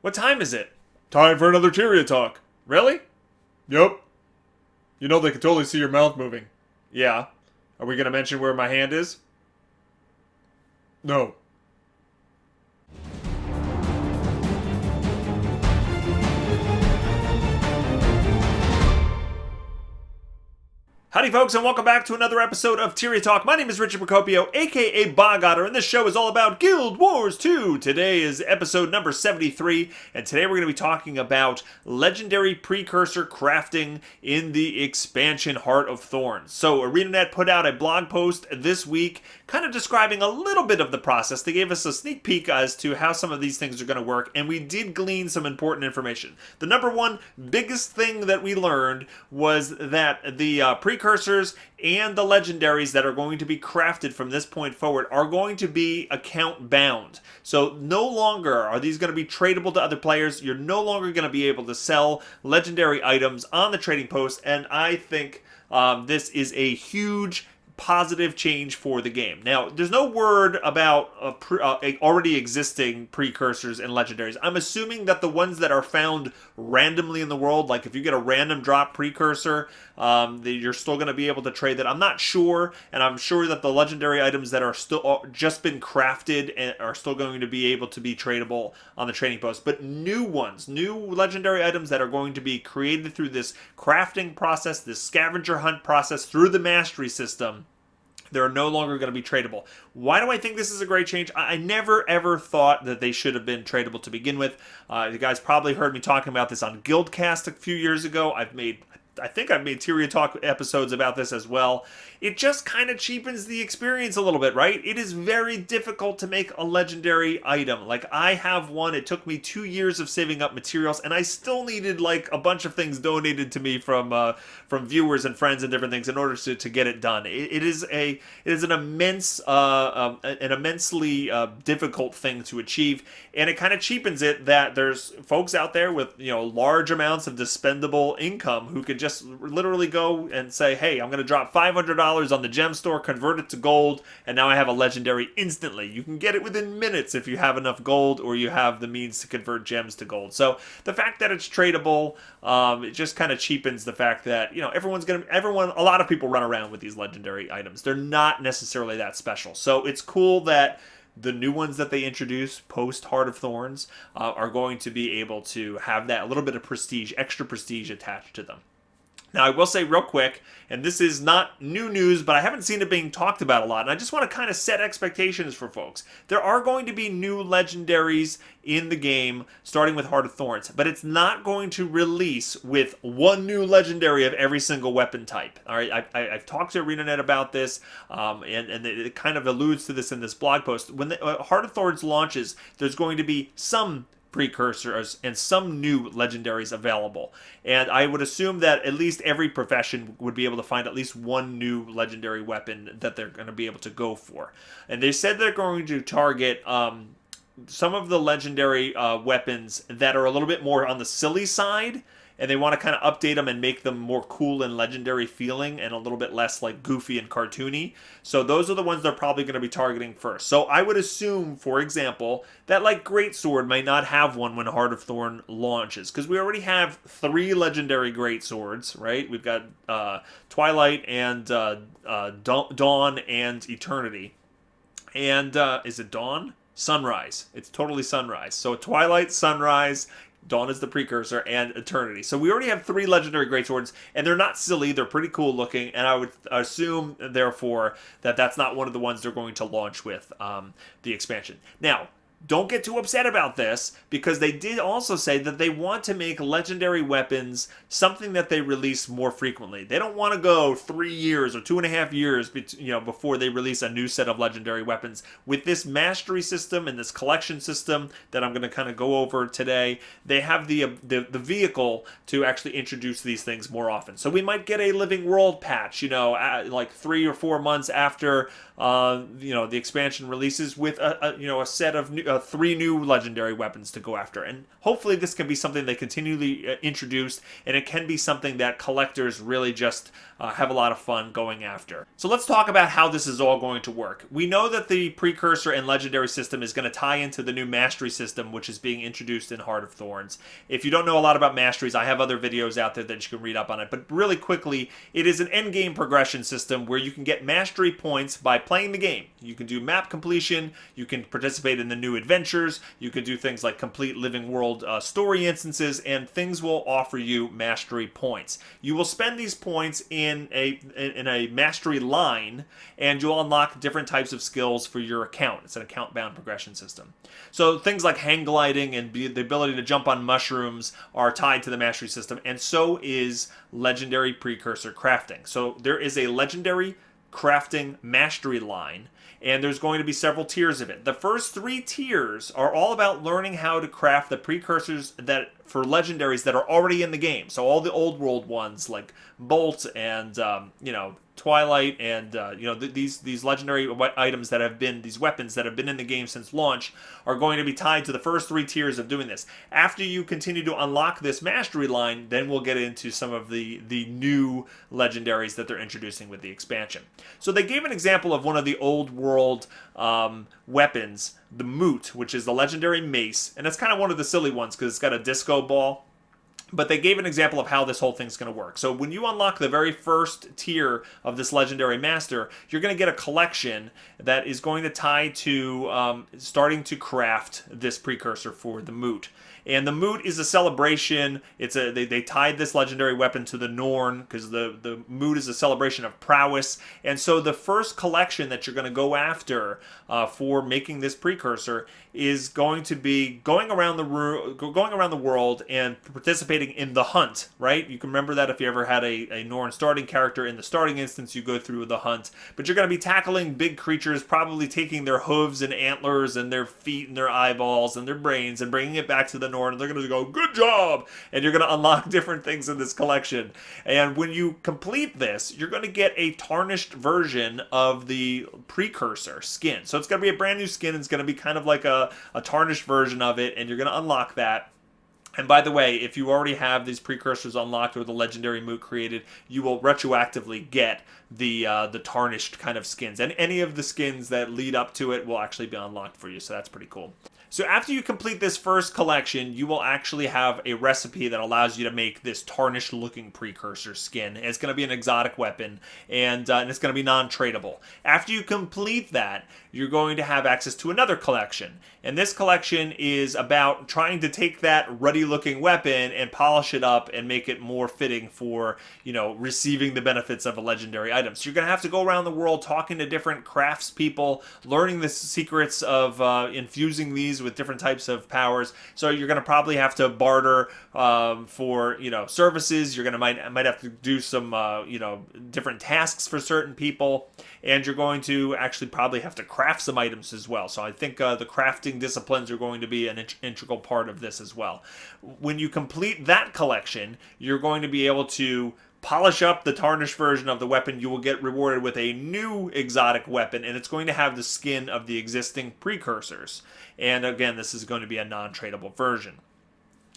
What time is it? Time for another Tyria Talk. Really? Yup. You know they can totally see your mouth moving. Yeah. Are we gonna mention where my hand is? No. Howdy folks, and welcome back to another episode of Tyria Talk. My name is Richard Procopio, aka Otter, and this show is all about Guild Wars 2. Today is episode number 73, and today we're going to be talking about legendary precursor crafting in the expansion Heart of Thorns. So ArenaNet put out a blog post this week kind of describing a little bit of the process. They gave us a sneak peek as to how some of these things are going to work, and we did glean some important information. The number one biggest thing that we learned was that the precursors and the legendaries that are going to be crafted from this point forward are going to be account bound. So no longer are these going to be tradable to other players. You're no longer going to be able to sell legendary items on the trading post, and I think this is a huge positive change for the game. Now, there's no word about already existing precursors and legendaries. I'm assuming that the ones that are found randomly in the world, like if you get a random drop precursor, you're still going to be able to trade that. I'm not sure, and I'm sure that the legendary items that are still just been crafted and are still going to be able to be tradable on the trading post. But new ones, new legendary items that are going to be created through this crafting process, this scavenger hunt process, through the mastery system, they're no longer going to be tradable. Why do I think this is a great change? I never ever thought that they should have been tradable to begin with. You guys probably heard me talking about this on Guildcast a few years ago. I think I've made Tyria Talk episodes about this as well. It just kind of cheapens the experience a little bit, right? It is very difficult to make a legendary item. Like, I have one. It took me 2 years of saving up materials, and I still needed like a bunch of things donated to me from viewers and friends and different things in order to get it done. It is an immensely difficult thing to achieve, and it kind of cheapens it that there's folks out there with large amounts of dispendable income who could just literally go and say, hey, I'm going to drop $500 on the gem store, convert it to gold, and now I have a legendary instantly. You can get it within minutes if you have enough gold or you have the means to convert gems to gold. So the fact that it's tradable, it just kind of cheapens the fact that a lot of people run around with these legendary items. They're not necessarily that special. So it's cool that the new ones that they introduce post Heart of Thorns are going to be able to have that little bit of prestige, extra prestige attached to them. Now, I will say real quick, and this is not new news, but I haven't seen it being talked about a lot, and I just want to kind of set expectations for folks. There are going to be new legendaries in the game, starting with Heart of Thorns, but it's not going to release with one new legendary of every single weapon type. All right, I've talked to ArenaNet about this, and it kind of alludes to this in this blog post. When the Heart of Thorns launches, there's going to be some precursors and some new legendaries available, and I would assume that at least every profession would be able to find at least one new legendary weapon that they're going to be able to go for. And they said they're going to target some of the legendary weapons that are a little bit more on the silly side, and they want to kind of update them and make them more cool and legendary feeling and a little bit less like goofy and cartoony. So those are the ones they're probably going to be targeting first. So I would assume, for example, that like Greatsword might not have one when Heart of Thorn launches, because we already have 3 legendary Greatswords, right? We've got Twilight and Dawn and Eternity. And is it Dawn? Sunrise. It's totally Sunrise. So Twilight, Sunrise, Dawn is the precursor, and Eternity. So we already have 3 legendary greatswords, and they're not silly. They're pretty cool looking, and I would assume, therefore, that that's not one of the ones they're going to launch with the expansion. Now, don't get too upset about this, because they did also say that they want to make legendary weapons something that they release more frequently. They don't want to go 3 years or 2.5 years before they release a new set of legendary weapons. With this mastery system and this collection system that I'm going to kind of go over today, they have the vehicle to actually introduce these things more often. So we might get a Living World patch, like 3 or 4 months after the expansion releases, with a set of 3 new legendary weapons to go after. And hopefully this can be something they continually introduce, and it can be something that collectors really just have a lot of fun going after. So let's talk about how this is all going to work. We know that the precursor and legendary system is going to tie into the new mastery system, which is being introduced in Heart of Thorns. If you don't know a lot about masteries, I have other videos out there that you can read up on it. But really quickly, it is an endgame progression system where you can get mastery points by playing the game. You can do map completion, you can participate in the new adventures, you can do things like complete living world story instances, and things will offer you mastery points. You will spend these points in a mastery line, and you'll unlock different types of skills for your account. It's an account-bound progression system. So things like hang gliding and the ability to jump on mushrooms are tied to the mastery system, and so is legendary precursor crafting. So there is a legendary crafting mastery line, and there's going to be several tiers of it. The first 3 tiers are all about learning how to craft the precursors that for legendaries that are already in the game. So all the old world ones like Bolt and Twilight and these legendary items that have been, these weapons that have been in the game since launch, are going to be tied to the first 3 tiers of doing this. After you continue to unlock this mastery line, then we'll get into some of the new legendaries that they're introducing with the expansion. So they gave an example of one of the old world weapons, the Moot, which is the legendary mace, and it's kind of one of the silly ones because it's got a disco ball. But they gave an example of how this whole thing's going to work. So when you unlock the very first tier of this legendary master, you're going to get a collection that is going to tie to starting to craft this precursor for the Moot. And the Moot is a celebration. They tied this legendary weapon to the Norn because the Moot is a celebration of prowess. And so the first collection that you're going to go after for making this precursor is going to be going around the world and participating in the hunt, right? You can remember that if you ever had a Norn starting character. In the starting instance, you go through the hunt. But you're going to be tackling big creatures, probably taking their hooves and antlers and their feet and their eyeballs and their brains and bringing it back to the Norn, and they're going to go, good job! And you're going to unlock different things in this collection. And when you complete this, you're going to get a tarnished version of the precursor skin. So it's going to be a brand new skin. It's going to be kind of like a tarnished version of it, and you're going to unlock that. And by the way, if you already have these precursors unlocked or the legendary Moot created, you will retroactively get the tarnished kind of skins. And any of the skins that lead up to it will actually be unlocked for you, so that's pretty cool. So after you complete this first collection, you will actually have a recipe that allows you to make this tarnished looking precursor skin. It's going to be an exotic weapon, and it's going to be non-tradable. After you complete that, you're going to have access to another collection. And this collection is about trying to take that ruddy looking weapon and polish it up and make it more fitting for, receiving the benefits of a legendary item. So you're going to have to go around the world talking to different craftspeople, learning the secrets of infusing these with different types of powers. So you're going to probably have to barter for services. You're going to might have to do some different tasks for certain people, and you're going to actually probably have to craft some items as well. So I think the crafting disciplines are going to be an integral part of this as well. When you complete that collection, you're going to be able to polish up the tarnished version of the weapon. You will get rewarded with a new exotic weapon, and it's going to have the skin of the existing precursors. And again, this is going to be a non-tradable version.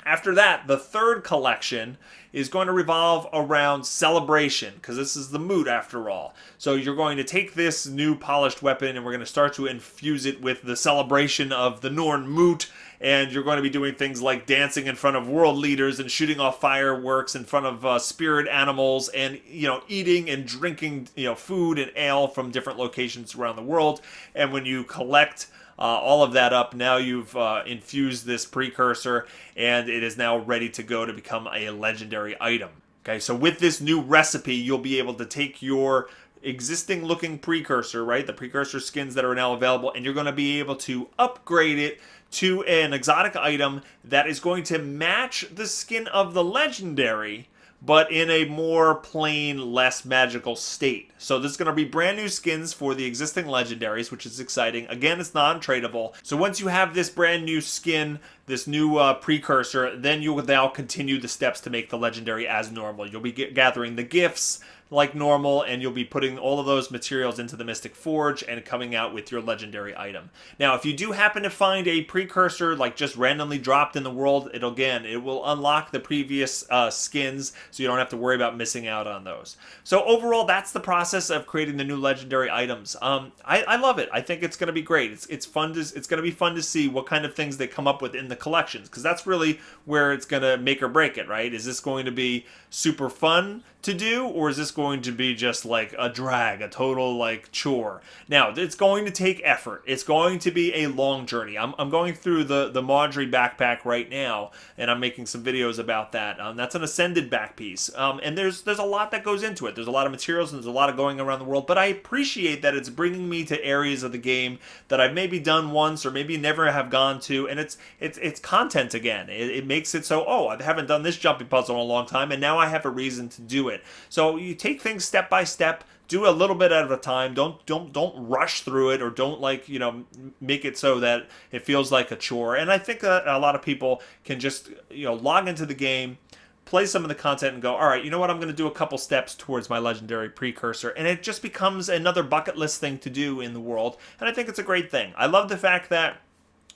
After that, the third collection is going to revolve around celebration, because this is the Moot after all. So you're going to take this new polished weapon and we're going to start to infuse it with the celebration of the Norn Moot, and you're going to be doing things like dancing in front of world leaders and shooting off fireworks in front of spirit animals, and eating and drinking food and ale from different locations around the world. And when you collect all of that up, now you've infused this precursor, and it is now ready to go to become a legendary item. Okay, so with this new recipe, you'll be able to take your existing looking precursor, right, the precursor skins that are now available, and you're going to be able to upgrade it to an exotic item that is going to match the skin of the legendary, but in a more plain, less magical state. So this is going to be brand new skins for the existing legendaries, which is exciting. Again, it's non-tradable. So once you have this brand new skin, this new precursor, then you will now continue the steps to make the legendary as normal. You'll be gathering the gifts, like normal, and you'll be putting all of those materials into the Mystic Forge and coming out with your legendary item. Now, if you do happen to find a precursor like just randomly dropped in the world, it will unlock the previous skins, so you don't have to worry about missing out on those. So overall, that's the process of creating the new legendary items. I love it. I think it's going to be great. It's fun. It's going to be fun to see what kind of things they come up with in the collections, because that's really where it's going to make or break it, right? Is this going to be super fun to do, or is this going to be just like a drag, a total like chore? Now, it's going to take effort. It's going to be a long journey. I'm going through the Maudry backpack right now, and I'm making some videos about that. That's an ascended back piece, and there's a lot that goes into it. There's a lot of materials and there's a lot of going around the world, but I appreciate that it's bringing me to areas of the game that I've maybe done once or maybe never have gone to, and it's content again. It makes it so, oh, I haven't done this jumping puzzle in a long time, and now I have a reason to do it. So you take things step by step, do a little bit at a time. Don't rush through it, or don't make it so that it feels like a chore. And I think that a lot of people can just log into the game, play some of the content, and go, all right, you know what, I'm going to do a couple steps towards my legendary precursor, and it just becomes another bucket list thing to do in the world. And I think it's a great thing. I love the fact that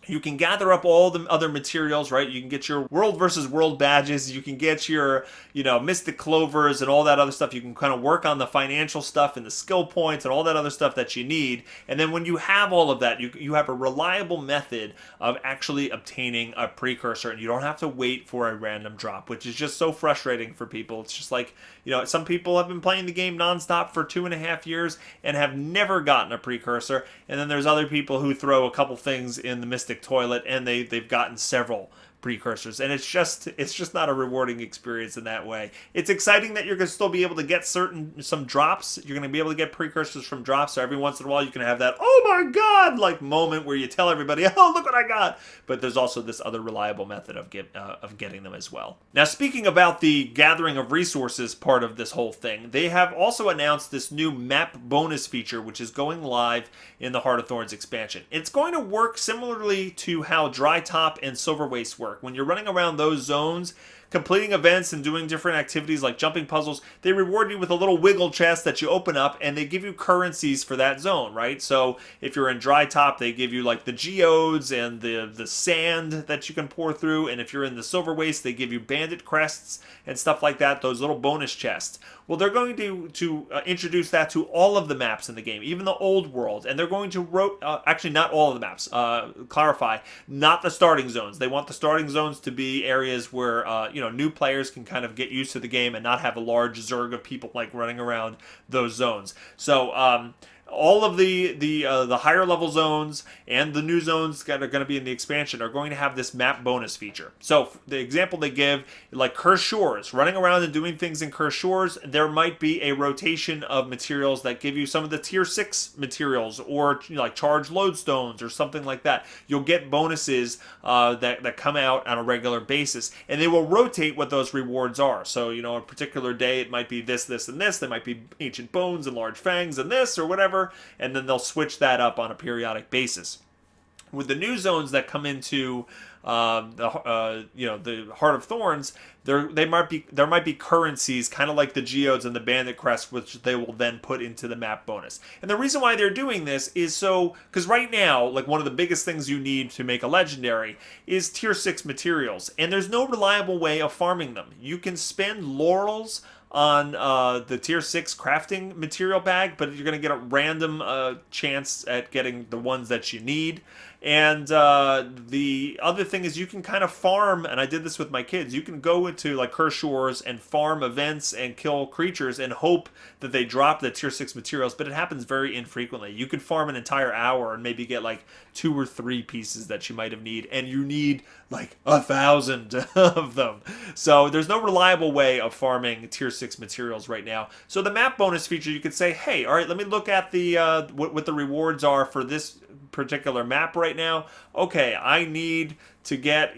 you can gather up all the other materials, right? You can get your world versus world badges. You can get your, mystic clovers and all that other stuff. You can kind of work on the financial stuff and the skill points and all that other stuff that you need. And then when you have all of that, you have a reliable method of actually obtaining a precursor, and you don't have to wait for a random drop, which is just so frustrating for people. It's just like, some people have been playing the game nonstop for 2.5 years and have never gotten a precursor. And then there's other people who throw a couple things in the mystic toilet and they've gotten several precursors, and it's just not a rewarding experience in that way. It's exciting that you're going to still be able to get some drops. You're going to be able to get precursors from drops, so every once in a while you can have that oh my god like moment where you tell everybody, oh, look what I got. But there's also this other reliable method of getting them as well. Now, speaking about the gathering of resources part of this whole thing, they have also announced this new map bonus feature, which is going live in the Heart of Thorns expansion. It's going to work similarly to how Dry Top and Silver Waste work. When you're running around those zones, completing events and doing different activities like jumping puzzles, they reward you with a little wiggle chest that you open up, and they give you currencies for that zone, right? So if you're in Dry Top, they give you like the geodes and the sand that you can pour through, and if you're in the Silver Waste, they give you bandit crests and stuff like that, those little bonus chests. Well, they're going to introduce that to all of the maps in the game, even the old world, and they're going to actually not all of the maps. Clarify, not the starting zones. They want the starting zones to be areas where new players can kind of get used to the game and not have a large zerg of people like running around those zones. So all of the higher level zones and the new zones that are going to be in the expansion are going to have this map bonus feature. So the example they give, like Cursed Shores, running around and doing things in Cursed Shores, there might be a rotation of materials that give you some of the tier 6 materials, or like charged lodestones or something like that. You'll get bonuses that come out on a regular basis, and they will rotate what those rewards are. So a particular day it might be this, this, and this. There might be ancient bones and large fangs and this or whatever, and then they'll switch that up on a periodic basis. With the new zones that come into the Heart of Thorns, there might be currencies, kind of like the geodes and the bandit crests, which they will then put into the map bonus. And the reason why they're doing this is because right now, like, one of the biggest things you need to make a legendary is tier 6 materials, and there's no reliable way of farming them. You can spend laurels on the tier 6 crafting material bag, but you're going to get a random chance at getting the ones that you need. And the other thing is you can kind of farm, and I did this with my kids, you can go into like Cursed Shores and farm events and kill creatures and hope that they drop the tier 6 materials, but it happens very infrequently. You could farm an entire hour and maybe get like 2 or 3 pieces that you might have need, and you need like 1,000 of them. So there's no reliable way of farming tier 6 materials right now. So the map bonus feature, you could say, hey, all right, let me look at the what the rewards are for this particular map right now. Okay, I need to get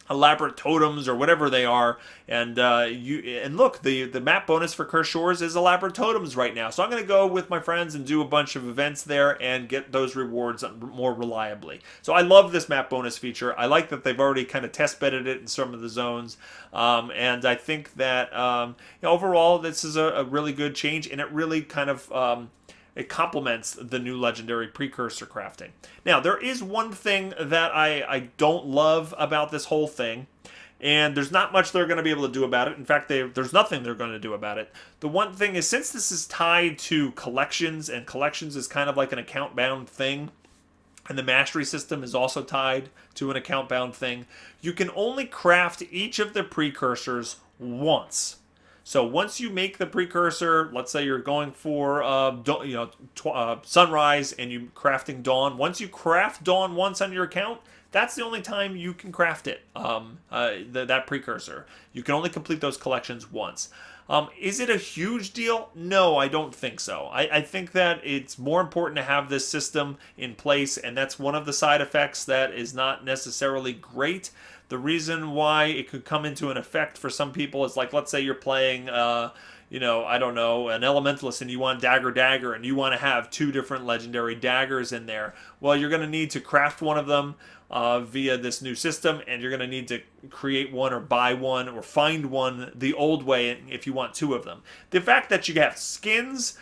elaborate totems or whatever they are, and look, the map bonus for Cursed Shores is elaborate totems right now, so I'm going to go with my friends and do a bunch of events there and get those rewards more reliably. So I love this map bonus feature. I like that they've already kind of test bedded it in some of the zones, and I think that overall this is a really good change, and it really kind of it complements the new legendary precursor crafting. Now, there is one thing that I don't love about this whole thing, and there's not much they're going to be able to do about it. In fact, there's nothing they're going to do about it. The one thing is, since this is tied to collections, and collections is kind of like an account-bound thing, and the mastery system is also tied to an account-bound thing, you can only craft each of the precursors once. So once you make the precursor, let's say you're going for sunrise and you're crafting dawn. Once you craft dawn once on your account, that's the only time you can craft it. That precursor. You can only complete those collections once. Is it a huge deal? No, I don't think so. I think that it's more important to have this system in place, and that's one of the side effects that is not necessarily great. The reason why it could come into an effect for some people is, like, let's say you're playing, I don't know, an elementalist, and you want dagger, and you want to have 2 different legendary daggers in there. Well, you're going to need to craft one of them via this new system, and you're going to need to create one or buy one or find one the old way if you want 2 of them. The fact that you have skins,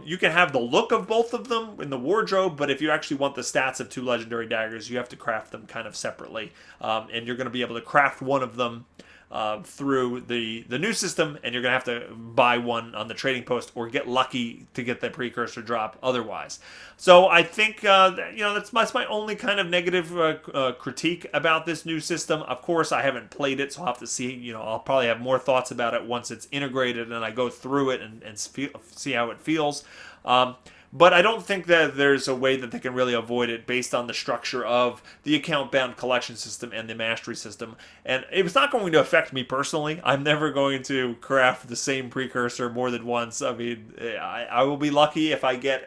you can have the look of both of them in the wardrobe, but if you actually want the stats of 2 legendary daggers, you have to craft them kind of separately, and you're going to be able to craft one of them through the new system, and you're going to have to buy one on the trading post or get lucky to get the precursor drop otherwise. So I think that's my only kind of negative critique about this new system. Of course, I haven't played it, so I'll have to see. I'll probably have more thoughts about it once it's integrated and I go through it and see how it feels. But I don't think that there's a way that they can really avoid it based on the structure of the account-bound collection system and the mastery system. And it's not going to affect me personally. I'm never going to craft the same precursor more than once. I mean, I will be lucky if I get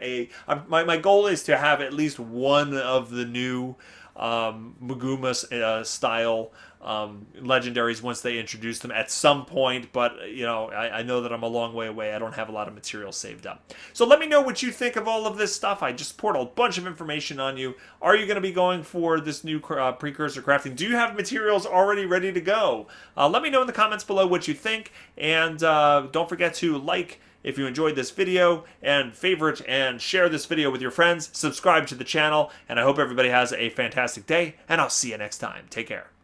my goal is to have at least one of the new Maguma style legendaries once they introduce them at some point, but I know that I'm a long way away. I don't have a lot of material saved up. So let me know what you think of all of this stuff. I just poured a bunch of information on you. Are you going to be going for this new precursor crafting? Do you have materials already ready to go? Let me know in the comments below what you think, and don't forget to like if you enjoyed this video, and favorite and share this video with your friends. Subscribe to the channel, and I hope everybody has a fantastic day, and I'll see you next time. Take care.